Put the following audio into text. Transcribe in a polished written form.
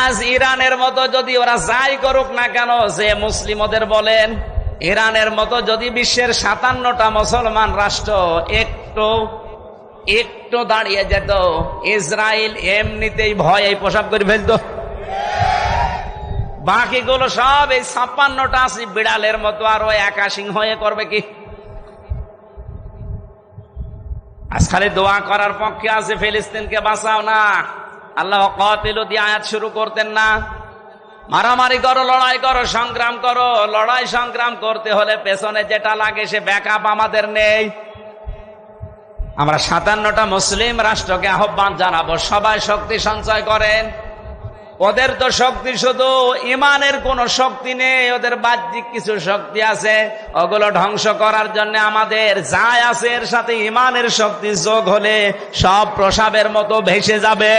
আজ ইরানের মতো যদি ওরা যাই করুক না কেন, যে মুসলিম ওদের বলেন, ইরানের মতো যদি বিশ্বের 57টা মুসলমান রাষ্ট্র একটু দাঁড়িয়ে যেত, ইসরায়েল এমনিতেই ভয়ে পোশাক করে ফেলতো। বাকিগুলো সব এই 56টা বিড়ালের মতো আরো একা সিংহ হয়ে করবে কি? আজ খালি দোয়া করার পক্ষে আছে ফিলিস্তিনকে বাঁচাও না, আল্লাহ কাতিলু দিয়ে আয়াত শুরু করতেন না? মারামারি করো, লড়াই করো, সংগ্রাম করো। লড়াই সংগ্রাম করতে হলে পেছনে যেটা লাগে সে ব্যাকআপ আমাদের নেই। আমরা 57টা মুসলিম রাষ্ট্রকে আহ্বান জানাবো, সবাই শক্তি সঞ্চয় করেন। ওদের তো শক্তি শুধু ইমানের কোন শক্তি নেই, ওদের বাহ্যিক কিছু শক্তি আছে, ওগুলো ধ্বংস করার জন্য আমাদের যা আছে এর সাথে ইমানের শক্তি যোগ হলে সব প্রসাবের মতো ভেসে যাবে।